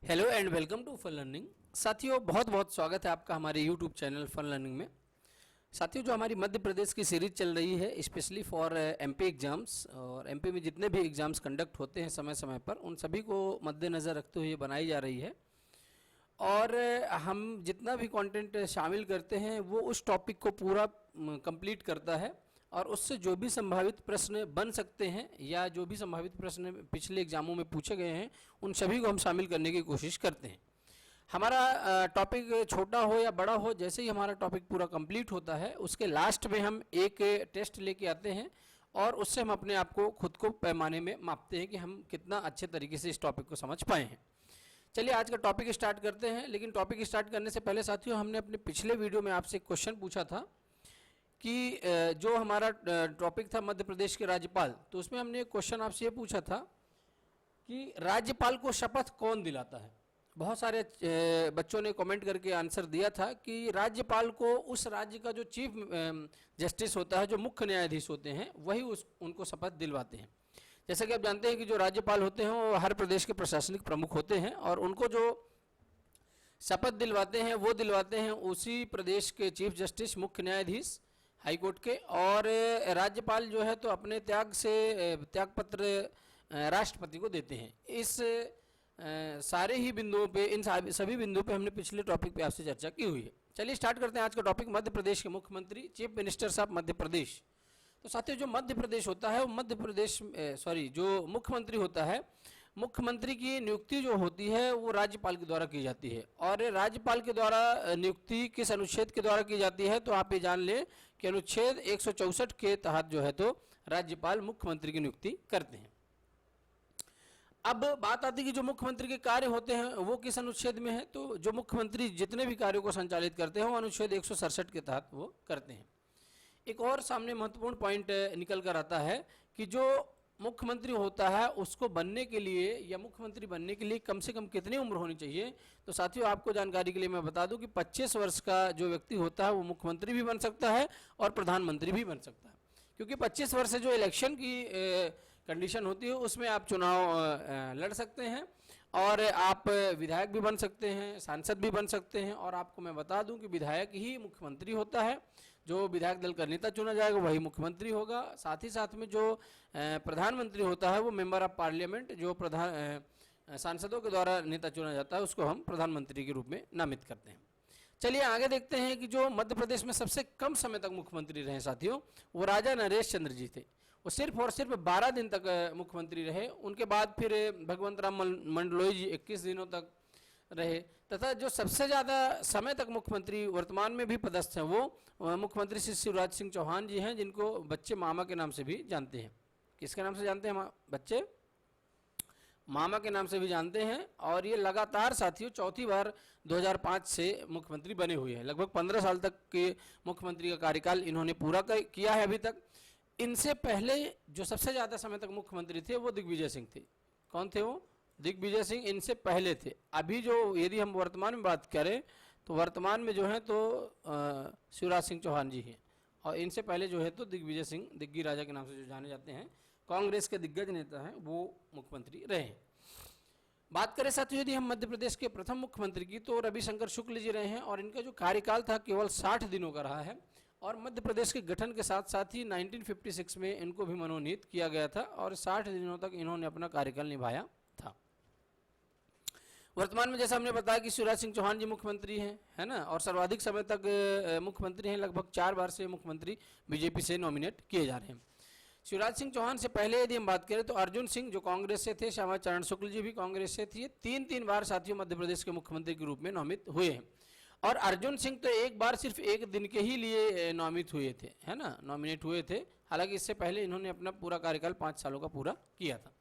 Hello and welcome to fun learning. साथियों, बहुत बहुत स्वागत है आपका हमारे यूट्यूब चैनल फन लर्निंग में। साथियों, जो हमारी मध्य प्रदेश की सीरीज चल रही है स्पेशली फॉर एमपी एग्ज़ाम्स, और एमपी में जितने भी एग्ज़ाम्स कंडक्ट होते हैं समय समय पर, उन सभी को मद्देनज़र रखते हुए बनाई जा रही है। और हम जितना भी कंटेंट शामिल करते हैं वो उस टॉपिक को पूरा कंप्लीट करता है, और उससे जो भी संभावित प्रश्न बन सकते हैं या जो भी संभावित प्रश्न पिछले एग्जामों में पूछे गए हैं उन सभी को हम शामिल करने की कोशिश करते हैं। हमारा टॉपिक छोटा हो या बड़ा हो, जैसे ही हमारा टॉपिक पूरा कंप्लीट होता है उसके लास्ट में हम एक टेस्ट लेके आते हैं, और उससे हम अपने आप को खुद को पैमाने में मापते हैं कि हम कितना अच्छे तरीके से इस टॉपिक को समझ पाए हैं। चलिए आज का टॉपिक स्टार्ट करते हैं। लेकिन टॉपिक स्टार्ट करने से पहले साथियों, हमने अपने पिछले वीडियो में आपसे एक क्वेश्चन पूछा था कि जो हमारा टॉपिक था मध्य प्रदेश के राज्यपाल, तो उसमें हमने एक क्वेश्चन आपसे ये पूछा था कि राज्यपाल को शपथ कौन दिलाता है। बहुत सारे बच्चों ने कमेंट करके आंसर दिया था कि राज्यपाल को उस राज्य का जो चीफ जस्टिस होता है, जो मुख्य न्यायाधीश होते हैं, वही उनको शपथ दिलवाते हैं। जैसा कि आप जानते हैं कि जो राज्यपाल होते हैं वो हर प्रदेश के प्रशासनिक प्रमुख होते हैं, और उनको जो शपथ दिलवाते हैं वो दिलवाते हैं उसी प्रदेश के चीफ जस्टिस, मुख्य न्यायाधीश हाई कोर्ट के। और राज्यपाल जो है तो अपने त्यागपत्र राष्ट्रपति को देते हैं। इस सारे ही बिंदुओं पे, इन सभी बिंदुओं पे हमने पिछले टॉपिक पे आपसे चर्चा की हुई है। चलिए स्टार्ट करते हैं आज का टॉपिक, मध्य प्रदेश के मुख्यमंत्री, chief ministers of Madhya Pradesh. तो साथियों, जो मध्य प्रदेश होता है वो जो मुख्यमंत्री होता है, मुख्यमंत्री की नियुक्ति जो होती है वो राज्यपाल के द्वारा की जाती है। और राज्यपाल के द्वारा नियुक्ति किस अनुच्छेद के द्वारा की जाती है, तो आप ये जान लें कि अनुच्छेद 164 के तहत जो है तो राज्यपाल मुख्यमंत्री की नियुक्ति करते हैं। अब बात आती है कि जो मुख्यमंत्री के कार्य होते हैं वो किस अनुच्छेद में है, तो जो मुख्यमंत्री जितने भी कार्यों को संचालित करते हैं वो अनुच्छेद 167 के तहत वो करते हैं। एक और सामने महत्वपूर्ण पॉइंट निकल कर आता है कि जो मुख्यमंत्री होता है उसको बनने के लिए या मुख्यमंत्री बनने के लिए कम से कम कितनी उम्र होनी चाहिए। तो साथियों, आपको जानकारी के लिए मैं बता दूं कि 25 वर्ष का जो व्यक्ति होता है वो मुख्यमंत्री भी बन सकता है और प्रधानमंत्री भी बन सकता है, क्योंकि 25 वर्ष से जो इलेक्शन की कंडीशन होती है उसमें आप चुनाव लड़ सकते हैं, और आप विधायक भी बन सकते हैं, सांसद भी बन सकते हैं। और आपको मैं बता दूं कि विधायक ही मुख्यमंत्री होता है, जो विधायक दल का नेता चुना जाएगा वही मुख्यमंत्री होगा। साथ ही साथ में जो प्रधानमंत्री होता है वो मेंबर ऑफ पार्लियामेंट, जो सांसदों के द्वारा नेता चुना जाता है, उसको हम प्रधानमंत्री के रूप में नामित करते हैं। चलिए आगे देखते हैं कि जो मध्य प्रदेश में सबसे कम समय तक मुख्यमंत्री रहे साथियों, वो राजा नरेश चंद्र जी थे। वो सिर्फ और सिर्फ 12 दिन तक मुख्यमंत्री रहे। उनके बाद फिर भगवंत राम मंडलोई जी 21 दिनों तक रहे। तथा जो सबसे ज़्यादा समय तक मुख्यमंत्री वर्तमान में भी पदस्थ हैं वो मुख्यमंत्री श्री शिवराज सिंह चौहान जी हैं, जिनको बच्चे मामा के नाम से भी जानते हैं। किसके नाम से जानते हैं बच्चे? मामा के नाम से भी जानते हैं। और ये लगातार साथियों चौथी बार 2005 से मुख्यमंत्री बने हुए हैं। लगभग 15 साल तक के मुख्यमंत्री का कार्यकाल इन्होंने पूरा किया है अभी तक। इनसे पहले जो सबसे ज़्यादा समय तक मुख्यमंत्री थे वो दिग्विजय सिंह थे। कौन थे वो? दिग्विजय सिंह इनसे पहले थे। अभी जो यदि हम वर्तमान में बात करें तो वर्तमान में जो है तो शिवराज सिंह चौहान जी हैं, और इनसे पहले जो है तो दिग्विजय सिंह, दिग्गी राजा के नाम से जो जाने जाते हैं, कांग्रेस के दिग्गज नेता हैं, वो मुख्यमंत्री रहे हैं। बात करें साथियों यदि हम मध्य प्रदेश के प्रथम मुख्यमंत्री की, तो रविशंकर शुक्ल जी रहे हैं, और इनका जो कार्यकाल था केवल 60 दिनों का रहा है। और मध्य प्रदेश के गठन के साथ साथ ही 1956 में इनको भी मनोनीत किया गया था, और 60 दिनों तक इन्होंने अपना कार्यकाल निभाया था। वर्तमान में जैसा हमने बताया कि शिवराज सिंह चौहान जी मुख्यमंत्री हैं, है ना, और सर्वाधिक समय तक मुख्यमंत्री हैं। लगभग 4 बार से मुख्यमंत्री बीजेपी से नॉमिनेट किए जा रहे हैं। शिवराज सिंह चौहान से पहले यदि हम बात करें तो अर्जुन सिंह जो कांग्रेस से थे, श्यामा चरण शुक्ल जी भी कांग्रेस से थे, 3 बार साथियों मध्य प्रदेश के मुख्यमंत्री के रूप में नामित हुए हैं। और अर्जुन सिंह तो एक बार सिर्फ एक दिन के ही लिए नामित हुए थे, है ना, नॉमिनेट हुए थे। हालांकि इससे पहले इन्होंने अपना पूरा कार्यकाल 5 सालों का पूरा किया था।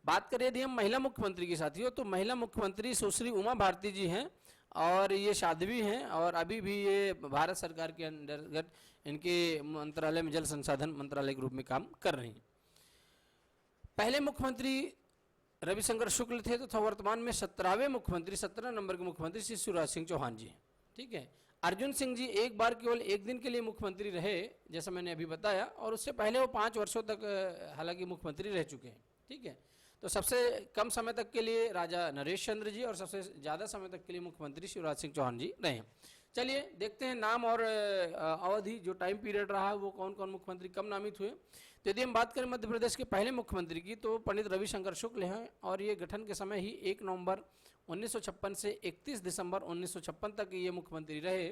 बात करें यदि हम महिला मुख्यमंत्री की साथियों, तो महिला मुख्यमंत्री सुश्री उमा भारती जी हैं, और ये साध्वी हैं, और अभी भी ये भारत सरकार के अंतर्गत इनके मंत्रालय में जल संसाधन मंत्रालय के रूप में काम कर रही हैं। पहले मुख्यमंत्री रविशंकर शुक्ल थे, तथा वर्तमान में 17वें मुख्यमंत्री, 17 नंबर के मुख्यमंत्री श्री शिवराज सिंह चौहान जी हैं। ठीक है। अर्जुन सिंह जी एक बार केवल एक दिन के लिए मुख्यमंत्री रहे, जैसा मैंने अभी बताया, और उससे पहले वो 5 वर्षों तक हालांकि मुख्यमंत्री रह चुके हैं। ठीक है। तो सबसे कम समय तक के लिए राजा नरेश चंद्र जी और सबसे ज़्यादा समय तक के लिए मुख्यमंत्री शिवराज सिंह चौहान जी रहे हैं। चलिए देखते हैं नाम और अवधि, जो टाइम पीरियड रहा वो कौन कौन मुख्यमंत्री कब नामित हुए। तो यदि हम बात करें मध्य प्रदेश के पहले मुख्यमंत्री की, तो पंडित रविशंकर शुक्ल हैं और ये गठन के समय ही 1 नवंबर 1956 से 31 दिसंबर 1956 तक ये मुख्यमंत्री रहे।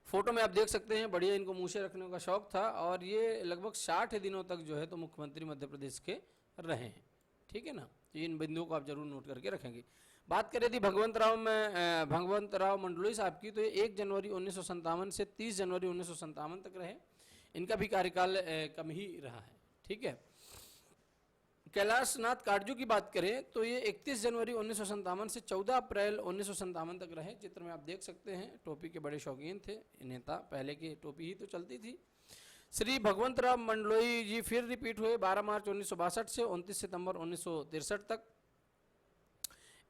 फोटो में आप देख सकते हैं, बढ़िया इनको मूछें रखने का शौक था और ये लगभग 60 दिनों तक जो है तो मुख्यमंत्री मध्य प्रदेश के रहे हैं। ठीक है ना, तो इन बिंदुओं को आप जरूर नोट करके रखेंगे। बात करें यदि भगवंत राव मंडलोई साहब की, तो ये 1 जनवरी 1957 से 30 जनवरी 1957 तक रहे। इनका भी कार्यकाल कम ही रहा है। ठीक है। कैलाश नाथ काटजू की बात करें तो ये 31 जनवरी 1957 से 14 अप्रैल 1957 तक रहे। चित्र में आप देख सकते हैं, टोपी के बड़े शौकीन थे नेता, पहले की टोपी ही तो चलती थी। श्री भगवंत राव मंडलोई जी फिर रिपीट हुए 12 मार्च 1962 से 29 सितंबर 1963 तक।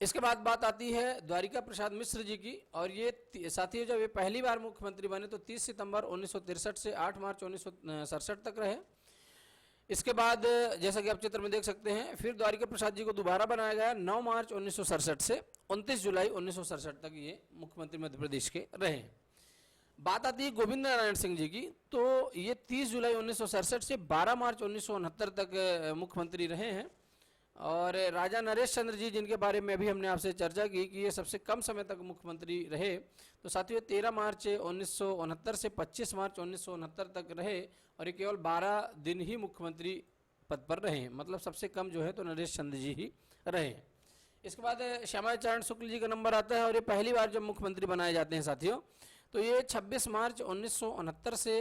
इसके बाद बात आती है द्वारिका प्रसाद मिश्र जी की, और ये साथियों जब ये पहली बार मुख्यमंत्री बने तो 30 सितंबर 1963 से 8 मार्च 1967 तक रहे। इसके बाद जैसा कि आप चित्र में देख सकते हैं, फिर द्वारिका प्रसाद जी को दोबारा बनाया गया 9 मार्च 1967 से 29 जुलाई 1967 तक ये मुख्यमंत्री मध्य प्रदेश के रहे। बात आती है गोविंद नारायण सिंह जी की, तो ये 30 जुलाई 1967 से 12 मार्च 1969 तक मुख्यमंत्री रहे हैं। और राजा नरेश चंद्र जी, जिनके बारे में अभी हमने आपसे चर्चा की कि ये सबसे कम समय तक मुख्यमंत्री रहे, तो साथियों 13 मार्च 1969 से 25 मार्च 1969 तक रहे और ये केवल 12 दिन ही मुख्यमंत्री पद पर रहे। मतलब सबसे कम जो है तो नरेश चंद्र जी ही रहे। इसके बाद श्यामाचरण शुक्ल जी का नंबर आता है और ये पहली बार जब मुख्यमंत्री बनाए जाते हैं साथियों, तो ये 26 मार्च 1969 से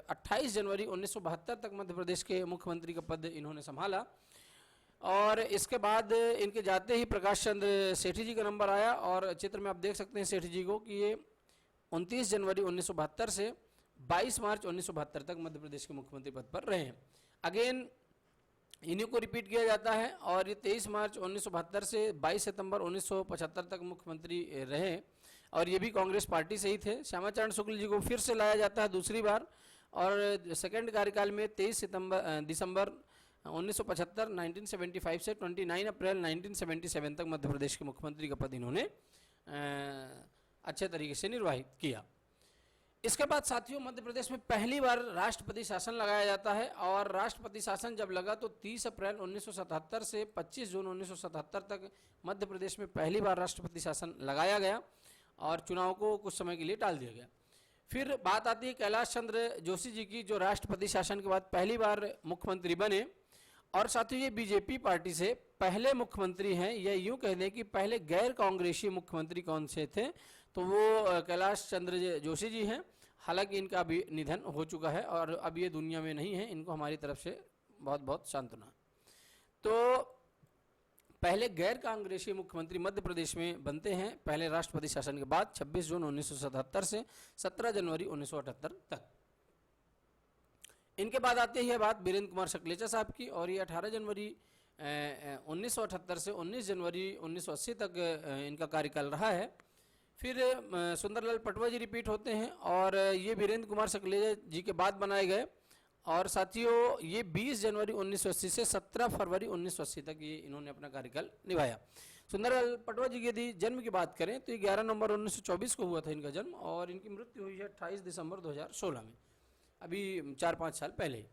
28 जनवरी 1972 तक मध्य प्रदेश के मुख्यमंत्री का पद इन्होंने संभाला। और इसके बाद इनके जाते ही प्रकाश चंद्र सेठी जी का नंबर आया और चित्र में आप देख सकते हैं सेठी जी को कि ये 29 जनवरी 1972 से 22 मार्च 1972 तक मध्य प्रदेश के मुख्यमंत्री पद पर रहे हैं। अगेन इन्हीं को रिपीट किया जाता है और ये 23 मार्च 1972 से 22 सितंबर 1975 तक मुख्यमंत्री रहे और ये भी कांग्रेस पार्टी से ही थे। श्यामाचरण शुक्ल जी को फिर से लाया जाता है दूसरी बार और सेकंड कार्यकाल में 23 दिसंबर 1975 1975 से 29 अप्रैल 1977 तक मध्य प्रदेश के मुख्यमंत्री का पद इन्होंने अच्छे तरीके से निर्वाहित किया। इसके बाद साथियों मध्य प्रदेश में पहली बार राष्ट्रपति शासन लगाया जाता है और राष्ट्रपति शासन जब लगा तो 30 अप्रैल 1977 से 25 जून 1977 तक मध्य प्रदेश में पहली बार राष्ट्रपति शासन लगाया गया और चुनाव को कुछ समय के लिए टाल दिया गया। फिर बात आती है कैलाश चंद्र जोशी जी की, जो राष्ट्रपति शासन के बाद पहली बार मुख्यमंत्री बने और साथियों ये बीजेपी पार्टी से पहले मुख्यमंत्री हैं, या यूं कह दें कि पहले गैर कांग्रेसी मुख्यमंत्री कौन से थे, तो वो कैलाश चंद्र जोशी जी हैं। हालांकि इनका अभी निधन हो चुका है और अब ये दुनिया में नहीं है, इनको हमारी तरफ से बहुत बहुत सांत्वना। तो पहले गैर कांग्रेसी मुख्यमंत्री मध्य प्रदेश में बनते हैं पहले राष्ट्रपति शासन के बाद 26 जून 1977 से 17 जनवरी 1978 तक। इनके बाद आते ही बात वीरेंद्र कुमार सकलेचा साहब की और ये 18 जनवरी 1978 से 19 जनवरी 1980 तक इनका कार्यकाल रहा है। फिर सुंदरलाल पटवा जी रिपीट होते हैं और ये वीरेंद्र कुमार सकलेचा जी के बाद बनाए गए और साथियों ये 20 जनवरी 1980 से 17 फरवरी 1980 तक ये इन्होंने अपना कार्यकाल निभाया। सुंदरलाल पटवा जी की यदि जन्म की बात करें तो ये 11 नवंबर 1924 को हुआ था इनका जन्म और इनकी मृत्यु हुई है 28 दिसंबर 2016 में, अभी 4-5 साल पहले।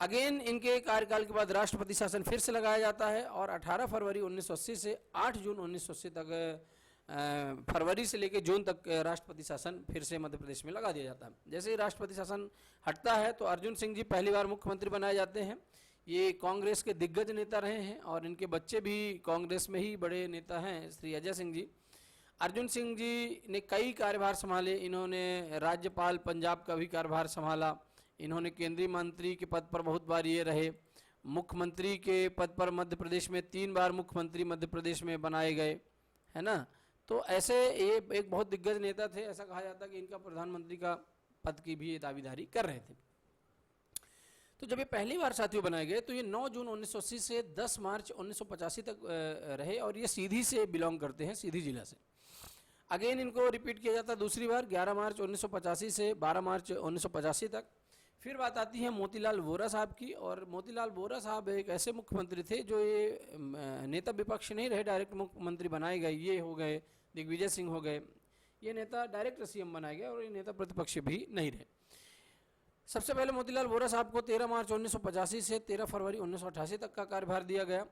अगेन इनके कार्यकाल के बाद राष्ट्रपति शासन फिर से लगाया जाता है और 18 फरवरी 1980 से 8 जून 1980 तक फरवरी से लेकर जून तक राष्ट्रपति शासन फिर से मध्य प्रदेश में लगा दिया जाता है। जैसे ही राष्ट्रपति शासन हटता है तो अर्जुन सिंह जी पहली बार मुख्यमंत्री बनाए जाते हैं। ये कांग्रेस के दिग्गज नेता रहे हैं और इनके बच्चे भी कांग्रेस में ही बड़े नेता हैं, श्री अजय सिंह जी। अर्जुन सिंह जी ने कई कार्यभार संभाले, इन्होंने राज्यपाल पंजाब का भी कार्यभार संभाला, इन्होंने केंद्रीय मंत्री के पद पर बहुत बार ये रहे, मुख्यमंत्री के पद पर मध्य प्रदेश में 3 बार मुख्यमंत्री मध्य प्रदेश में बनाए गए, है ना। तो ऐसे ये एक बहुत दिग्गज नेता थे, ऐसा कहा जाता है कि इनका प्रधानमंत्री का पद की भी दावेदारी कर रहे थे। तो जब ये पहली बार साथियों बनाए गए तो ये 9 जून 1980 से 10 मार्च 1985 तक रहे और ये सीधी से बिलोंग करते हैं, सीधी जिला से। अगेन इनको रिपीट किया जाता है दूसरी बार 11 मार्च 1985 से 12 मार्च 1985 तक। फिर बात आती है मोतीलाल वोरा साहब की, और मोतीलाल वोरा साहब एक ऐसे मुख्यमंत्री थे जो ये नेता विपक्ष नहीं रहे, डायरेक्ट मुख्यमंत्री बनाए गए। ये हो गए दिग्विजय सिंह हो गए, ये नेता डायरेक्ट सीएम बनाए गए और ये नेता प्रतिपक्ष भी नहीं रहे। सबसे पहले मोतीलाल वोरा साहब को 13 मार्च 1985 से 13 फरवरी 1988 तक का कार्यभार दिया गया।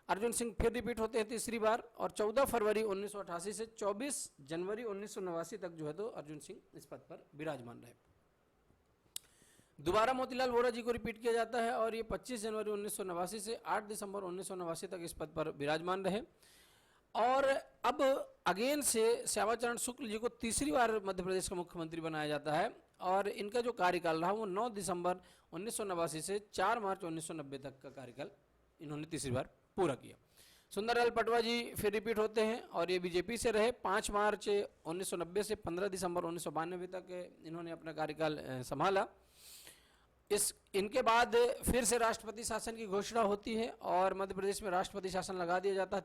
अर्जुन सिंह फिर रिपीट होते हैं तीसरी बार, और 14 फरवरी 1988 से 24 जनवरी 1989 तक जो है तो अर्जुन सिंह इस पद पर विराजमान रहे। दोबारा मोतीलाल वोरा जी को रिपीट किया जाता है और ये 25 जनवरी 1989 से 8 दिसंबर 1989 तक इस पद पर विराजमान रहे। और अब अगेन से श्यामाचरण शुक्ल जी को तीसरी बार मध्य प्रदेश का मुख्यमंत्री बनाया जाता है, और इनका जो कार्यकाल रहा वो 9 दिसंबर 1989 से 4 मार्च 1990 तक का कार्यकाल इन्होंने तीसरी बार पूरा किया। सुंदरलाल पटवा जी फिर रिपीट होते हैं और ये बीजेपी से रहे। 5 मार्च 1990 से 15 दिसंबर 1992 तक इन्होंने अपना कार्यकाल संभाला। इनके बाद फिर से राष्ट्रपति शासन की घोषणा होती है और मध्य प्रदेश में राष्ट्रपति शासन लगा दिया जाता है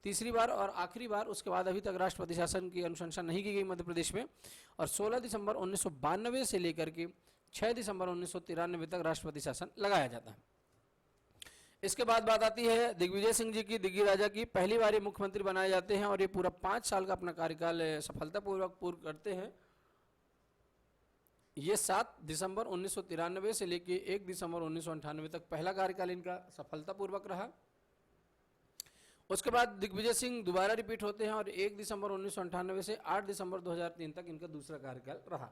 तीसरी बार और आखिरी बार। उसके बाद अभी तक राष्ट्रपति शासन की अनुशंसा नहीं की गई मध्य प्रदेश में, और 16 दिसंबर 1992 से लेकर के 6 दिसंबर 1993 तक राष्ट्रपति शासन लगाया जाता है। इसके बाद बात आती है दिग्विजय सिंह जी की, दिग्गी राजा की। पहली बार ये मुख्यमंत्री बनाए जाते हैं और ये पूरा 5 साल का अपना कार्यकाल सफलतापूर्वक पूर्ण करते हैं। ये 7 दिसंबर 1993 से लेके 1 दिसंबर 1998 तक पहला कार्यकाल इनका सफलतापूर्वक रहा। उसके बाद दिग्विजय सिंह दोबारा रिपीट होते हैं और 1 दिसंबर 1998 से 8 दिसंबर 2003 तक इनका दूसरा कार्यकाल रहा।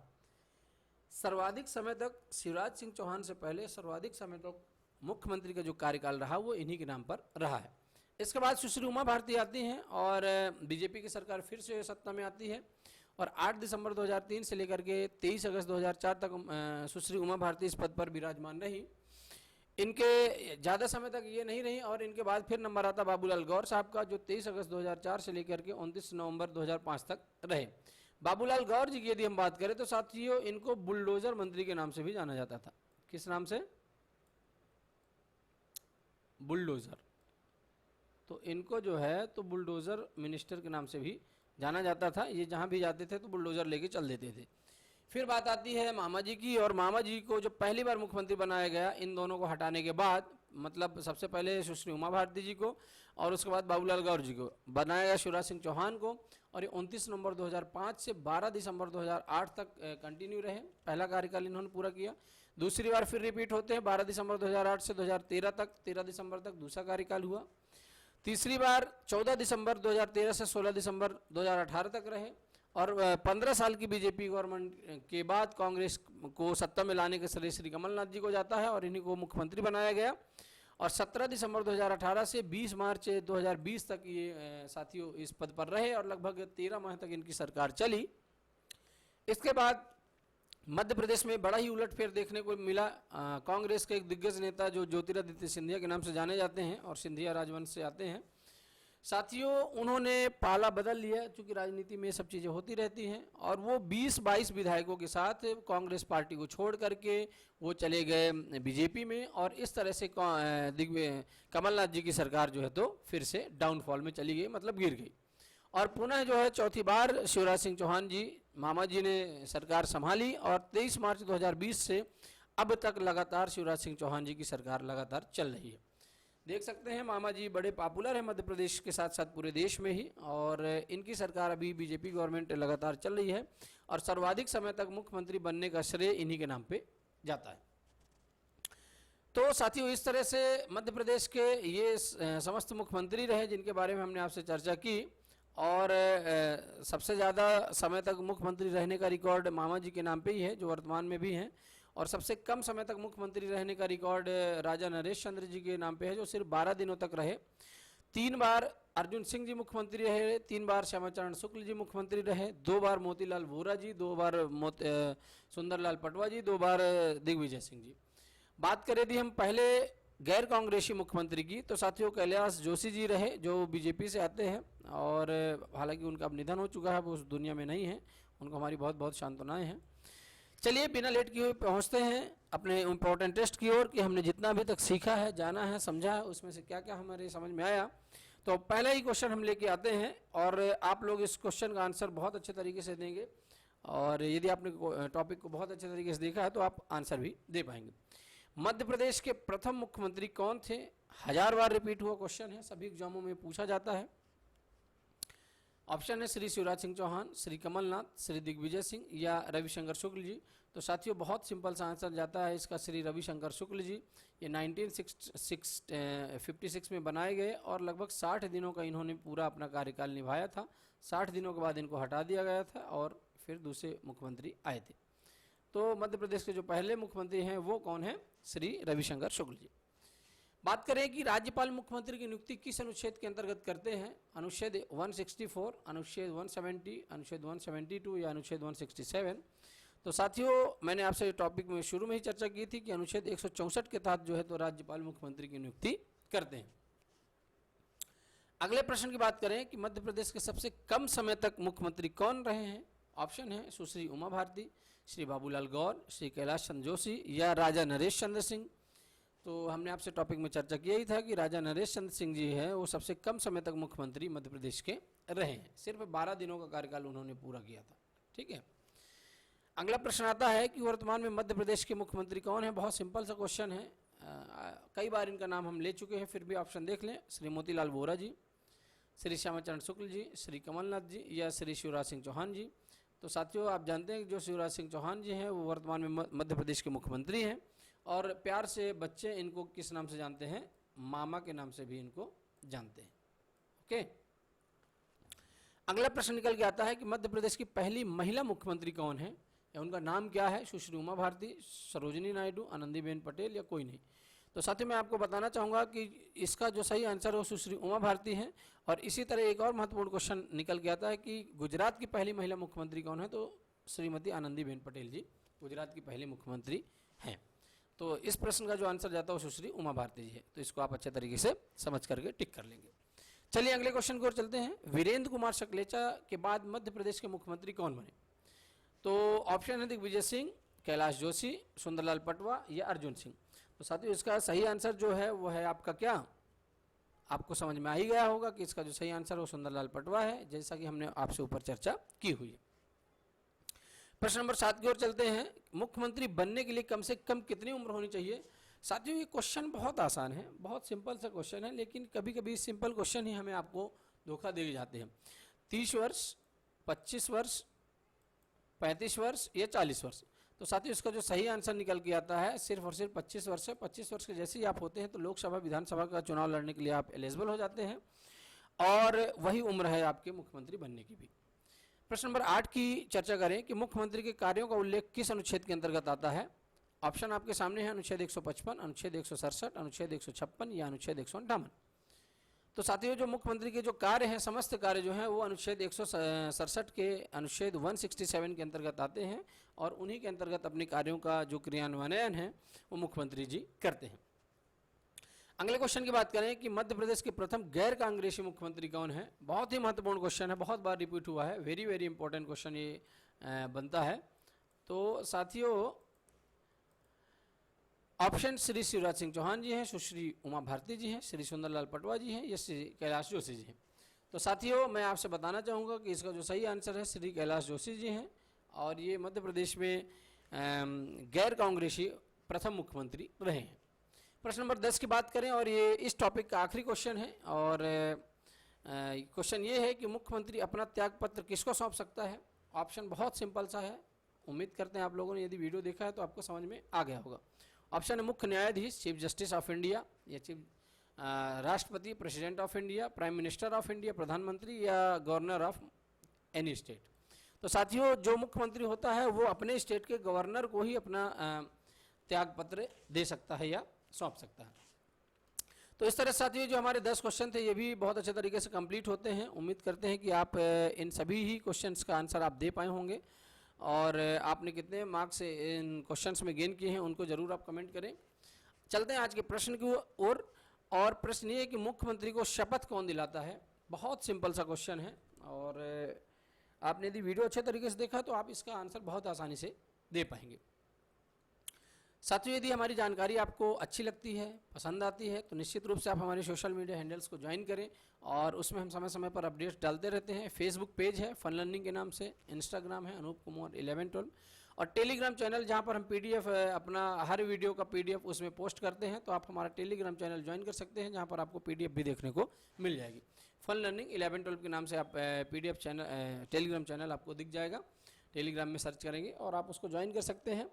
सर्वाधिक समय तक शिवराज सिंह चौहान से पहले सर्वाधिक समय तक मुख्यमंत्री का जो कार्यकाल रहा वो इन्हीं के नाम पर रहा है। इसके बाद सुश्री उमा भारती आती हैं और बीजेपी की सरकार फिर से सत्ता में आती है, और 8 दिसंबर 2003 से लेकर के 23 अगस्त 2004 तक सुश्री उमा भारती इस पद पर विराजमान रही। इनके ज़्यादा समय तक ये नहीं रही, और इनके बाद फिर नंबर आता बाबूलाल गौर साहब का, जो 23 अगस्त 2004 से लेकर के 29 नवंबर 2005 तक रहे। बाबूलाल गौर जी की यदि हम बात करें तो साथियों इनको बुलडोजर मंत्री के नाम से भी जाना जाता था। किस नाम से? बुलडोजर। तो इनको जो है तो बुलडोजर मिनिस्टर के नाम से भी जाना जाता था। ये जहाँ भी जाते थे तो बुलडोजर लेके चल देते थे। फिर बात आती है मामा जी की, और मामा जी को जो पहली बार मुख्यमंत्री बनाया गया इन दोनों को हटाने के बाद, मतलब सबसे पहले सुश्री उमा भारती जी को और उसके बाद बाबूलाल गौर जी को बनाया गया शिवराज सिंह चौहान को, और ये 29 नवंबर 2005 से 12 दिसंबर 2008 तक कंटिन्यू रहे। पहला कार्यकाल इन्होंने पूरा किया। दूसरी बार फिर रिपीट होते हैं 12 दिसंबर 2008 से 2013 तक, 13 दिसंबर तक दूसरा कार्यकाल हुआ। तीसरी बार 14 दिसंबर 2013 से 16 दिसंबर 2018 तक रहे, और 15 साल की बीजेपी गवर्नमेंट के बाद कांग्रेस को सत्ता में लाने के श्रेय श्री कमलनाथ जी को जाता है और इन्हीं को मुख्यमंत्री बनाया गया। और 17 दिसंबर 2018 से 20 मार्च 2020 तक ये साथियों इस पद पर रहे और लगभग 13 माह तक इनकी सरकार चली। इसके बाद मध्य प्रदेश में बड़ा ही उलटफेर देखने को मिला। कांग्रेस के एक दिग्गज नेता जो ज्योतिरादित्य सिंधिया के नाम से जाने जाते हैं और सिंधिया राजवंश से आते हैं साथियों, उन्होंने पाला बदल लिया, क्योंकि राजनीति में ये सब चीज़ें होती रहती हैं, और वो 20-22 विधायकों के साथ कांग्रेस पार्टी को छोड़ करके वो चले गए बीजेपी में, और इस तरह से कमलनाथ जी की सरकार जो है तो फिर से डाउनफॉल में चली गई, मतलब गिर गई। और पुनः जो है चौथी बार शिवराज सिंह चौहान जी मामा जी ने सरकार संभाली, और 23 मार्च 2020 से अब तक लगातार शिवराज सिंह चौहान जी की सरकार लगातार चल रही है। देख सकते हैं मामा जी बड़े पॉपुलर हैं मध्य प्रदेश के साथ साथ पूरे देश में ही, और इनकी सरकार अभी बीजेपी गवर्नमेंट लगातार चल रही है, और सर्वाधिक समय तक मुख्यमंत्री बनने का श्रेय इन्हीं के नाम पे जाता है। तो साथियों इस तरह से मध्य प्रदेश के ये समस्त मुख्यमंत्री रहे जिनके बारे में हमने आपसे चर्चा की, और सबसे ज़्यादा समय तक मुख्यमंत्री रहने का रिकॉर्ड मामा जी के नाम पे ही है, जो वर्तमान में भी हैं, और सबसे कम समय तक मुख्यमंत्री रहने का रिकॉर्ड राजा नरेश चंद्र जी के नाम पे है, जो सिर्फ 12 दिनों तक रहे। 3 बार अर्जुन सिंह जी मुख्यमंत्री रहे, 3 बार श्यामाचरण शुक्ल जी मुख्यमंत्री रहे, 2 बार मोतीलाल वोरा जी, 2 बार सुंदरलाल पटवा जी, 2 बार दिग्विजय सिंह जी। बात करें यदि हम पहले गैर कांग्रेसी मुख्यमंत्री की, तो साथियों कैलाश जोशी जी रहे, जो बीजेपी से आते हैं, और हालांकि उनका अब निधन हो चुका है, वो उस दुनिया में नहीं है, उनको हमारी बहुत बहुत सांत्वनाएं हैं। चलिए बिना लेट किए हुए पहुँचते हैं अपने इम्पोर्टेंट टेस्ट की ओर, कि हमने जितना अभी तक सीखा है, जाना है, समझा है, उसमें से क्या क्या हमारे समझ में आया। तो पहला ही क्वेश्चन हम लेके आते हैं, और आप लोग इस क्वेश्चन का आंसर बहुत अच्छे तरीके से देंगे, और यदि आपने टॉपिक को बहुत अच्छे तरीके से देखा है तो आप आंसर भी दे पाएंगे। मध्य प्रदेश के प्रथम मुख्यमंत्री कौन थे? 1000 बार रिपीट हुआ क्वेश्चन है, सभी एग्जामों में पूछा जाता है। ऑप्शन है श्री शिवराज सिंह चौहान, श्री कमलनाथ, श्री दिग्विजय सिंह या रविशंकर शुक्ल जी। तो साथियों बहुत सिंपल सा आंसर जाता है इसका श्री रविशंकर शुक्ल जी। ये 1956 में बनाए गए और लगभग 60 दिनों का इन्होंने पूरा अपना कार्यकाल निभाया था। 60 दिनों के बाद इनको हटा दिया गया था और फिर दूसरे मुख्यमंत्री आए थे। तो मध्य प्रदेश के जो पहले मुख्यमंत्री हैं वो कौन है? श्री रविशंकर शुक्ल जी। बात करें कि राज्यपाल मुख्यमंत्री की नियुक्ति किस अनुच्छेद के अंतर्गत करते हैं? अनुच्छेद 164, अनुच्छेद 170, अनुच्छेद 172 या अनुच्छेद 167। तो साथियों मैंने आपसे टॉपिक में शुरू में ही चर्चा की थी कि अनुच्छेद 164 के तहत जो है तो राज्यपाल मुख्यमंत्री की नियुक्ति करते हैं। अगले प्रश्न की बात करें कि मध्य प्रदेश के सबसे कम समय तक मुख्यमंत्री कौन रहे हैं? ऑप्शन है सुश्री उमा भारती, श्री बाबूलाल गौर, श्री कैलाश चंद्र जोशी या राजा नरेश चंद्र सिंह। तो हमने आपसे टॉपिक में चर्चा किया ही था कि राजा नरेश चंद्र सिंह जी हैं वो सबसे कम समय तक मुख्यमंत्री मध्य प्रदेश के रहे हैं, सिर्फ 12 दिनों का कार्यकाल उन्होंने पूरा किया था। ठीक है, अगला प्रश्न आता है कि वर्तमान में मध्य प्रदेश के मुख्यमंत्री कौन है? बहुत सिंपल सा क्वेश्चन है, कई बार इनका नाम हम ले चुके हैं, फिर भी ऑप्शन देख लें। श्री मोतीलाल वोरा जी, श्री श्यामाचरण शुक्ल जी, श्री कमलनाथ जी या श्री शिवराज सिंह चौहान जी। तो साथियों आप जानते हैं कि जो शिवराज सिंह चौहान जी हैं वो वर्तमान में मध्य प्रदेश के मुख्यमंत्री हैं और प्यार से बच्चे इनको किस नाम से जानते हैं? मामा के नाम से भी इनको जानते हैं। ओके, अगला प्रश्न निकल के आता है कि मध्य प्रदेश की पहली महिला मुख्यमंत्री कौन है या उनका नाम क्या है? सुश्री उमा भारती, सरोजिनी नायडू, आनंदीबेन पटेल या कोई नहीं। तो साथियों मैं आपको बताना चाहूँगा कि इसका जो सही आंसर है वो सुश्री उमा भारती हैं। और इसी तरह एक और महत्वपूर्ण क्वेश्चन निकल के आता है कि गुजरात की पहली महिला मुख्यमंत्री कौन है? तो श्रीमती आनंदीबेन पटेल जी गुजरात की पहली मुख्यमंत्री हैं। तो इस प्रश्न का जो आंसर जाता है वो सुश्री उमा भारती जी है। तो इसको आप अच्छे तरीके से समझ करके टिक कर लेंगे। चलिए अगले क्वेश्चन की ओर चलते हैं। वीरेंद्र कुमार सकलेचा के बाद मध्य प्रदेश के मुख्यमंत्री कौन बने? तो ऑप्शन है दिग्विजय सिंह, कैलाश जोशी, सुंदरलाल पटवा या अर्जुन सिंह। तो साथियों इसका सही आंसर जो है वो है आपका क्या? आपको समझ में आ ही गया होगा कि इसका जो सही आंसर वो सुंदरलाल पटवा है, जैसा कि हमने आपसे ऊपर चर्चा की हुई है। प्रश्न नंबर 7 की ओर चलते हैं। मुख्यमंत्री बनने के लिए कम से कम कितनी उम्र होनी चाहिए? साथियों ये क्वेश्चन बहुत आसान है, बहुत सिंपल सा क्वेश्चन है, लेकिन कभी कभी सिंपल क्वेश्चन ही हमें आपको धोखा दे जाते हैं। 30 वर्ष, 25 वर्ष, 35 वर्ष या 40 वर्ष। तो साथियों इसका जो सही आंसर निकल के आता है सिर्फ और सिर्फ 25 वर्ष है। 25 वर्ष के जैसे ही आप होते हैं तो लोकसभा विधानसभा का चुनाव लड़ने के लिए आप एलिजिबल हो जाते हैं और वही उम्र है आपके मुख्यमंत्री बनने की भी। प्रश्न नंबर 8 की चर्चा करें कि मुख्यमंत्री के कार्यों का उल्लेख किस अनुच्छेद के अंतर्गत आता है? ऑप्शन आपके सामने है अनुच्छेद 155, अनुच्छेद 167, अनुच्छेद 156 या अनुच्छेद 158। तो साथियों जो मुख्यमंत्री के जो कार्य हैं, समस्त कार्य जो हैं वो अनुच्छेद 167 के अनुच्छेद 167 के अंतर्गत आते हैं और उन्हीं के अंतर्गत अपने कार्यों का जो क्रियान्वयन है वो मुख्यमंत्री जी करते हैं। अगले क्वेश्चन की बात करें कि मध्य प्रदेश के प्रथम गैर कांग्रेसी मुख्यमंत्री कौन है? बहुत ही महत्वपूर्ण क्वेश्चन है, बहुत बार रिपीट हुआ है, वेरी वेरी इंपॉर्टेंट क्वेश्चन ये बनता है। तो साथियों ऑप्शन श्री शिवराज सिंह चौहान जी हैं, सुश्री उमा भारती जी हैं, श्री सुंदरलाल पटवा जी हैं या श्री कैलाश जोशी जी हैं। तो साथियों मैं आपसे बताना चाहूँगा कि इसका जो सही आंसर है श्री कैलाश जोशी जी हैं और ये मध्य प्रदेश में गैर कांग्रेसी प्रथम मुख्यमंत्री रहे हैं। प्रश्न नंबर 10 की बात करें और ये इस टॉपिक का आखिरी क्वेश्चन है और क्वेश्चन ये है कि मुख्यमंत्री अपना त्यागपत्र किसको सौंप सकता है? ऑप्शन बहुत सिंपल सा है, उम्मीद करते हैं आप लोगों ने यदि वीडियो देखा है तो आपको समझ में आ गया होगा। ऑप्शन है मुख्य न्यायाधीश, चीफ जस्टिस ऑफ इंडिया या चीफ राष्ट्रपति, president of India, prime minister of India, प्रधानमंत्री या गवर्नर ऑफ एनी स्टेट। तो साथियों जो मुख्यमंत्री होता है वो अपने स्टेट के गवर्नर को ही अपना त्यागपत्र दे सकता है या सौंप सकता है। तो इस तरह साथियों जो हमारे 10 क्वेश्चन थे ये भी बहुत अच्छे तरीके से कंप्लीट होते हैं। उम्मीद करते हैं कि आप इन सभी ही क्वेश्चंस का आंसर आप दे पाए होंगे और आपने कितने मार्क्स इन क्वेश्चंस में गेन किए हैं उनको ज़रूर आप कमेंट करें। चलते हैं आज के प्रश्न की ओर और प्रश्न ये है कि मुख्यमंत्री को शपथ कौन दिलाता है? बहुत सिंपल सा क्वेश्चन है और आपने यदि वीडियो अच्छे तरीके से देखा तो आप इसका आंसर बहुत आसानी से दे पाएंगे। साथियों, यदि हमारी जानकारी आपको अच्छी लगती है, पसंद आती है, तो निश्चित रूप से आप हमारे सोशल मीडिया हैंडल्स को ज्वाइन करें और उसमें हम समय समय पर अपडेट्स डालते रहते हैं। फेसबुक पेज है फन लर्निंग के नाम से, इंस्टाग्राम है अनूप कुमार 1112 और टेलीग्राम चैनल जहां पर हम पीडीएफ अपना हर वीडियो का पीडीएफ उसमें पोस्ट करते हैं। तो आप हमारा टेलीग्राम चैनल ज्वाइन कर सकते हैं जहां पर आपको पीडीएफ भी देखने को मिल जाएगी। फन लर्निंग 1112 के नाम से आप पीडीएफ चैनल टेलीग्राम चैनल आपको दिख जाएगा, टेलीग्राम में सर्च करेंगे और आप उसको ज्वाइन कर सकते हैं।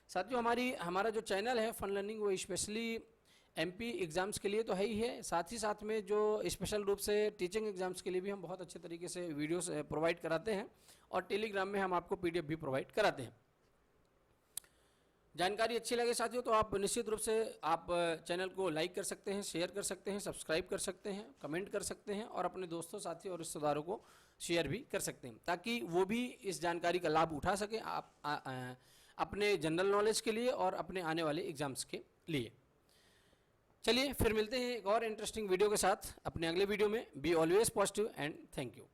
साथियों, हमारा जो चैनल है फन लर्निंग वो स्पेशली एमपी एग्ज़ाम्स के लिए तो है ही है, साथ ही साथ में जो स्पेशल रूप से टीचिंग एग्ज़ाम्स के लिए भी हम बहुत अच्छे तरीके से वीडियोस प्रोवाइड कराते हैं और टेलीग्राम में हम आपको पीडीएफ भी प्रोवाइड कराते हैं। जानकारी अच्छी लगे साथियों तो आप निश्चित रूप से आप चैनल को लाइक कर सकते हैं, शेयर कर सकते हैं, सब्सक्राइब कर सकते हैं, कमेंट कर सकते हैं और अपने दोस्तों, साथियों और रिश्तेदारों को शेयर भी कर सकते हैं ताकि वो भी इस जानकारी का लाभ उठा सकें आप अपने जनरल नॉलेज के लिए और अपने आने वाले एग्जाम्स के लिए। चलिए फिर मिलते हैं एक और इंटरेस्टिंग वीडियो के साथ अपने अगले वीडियो में। Be always positive and thank you.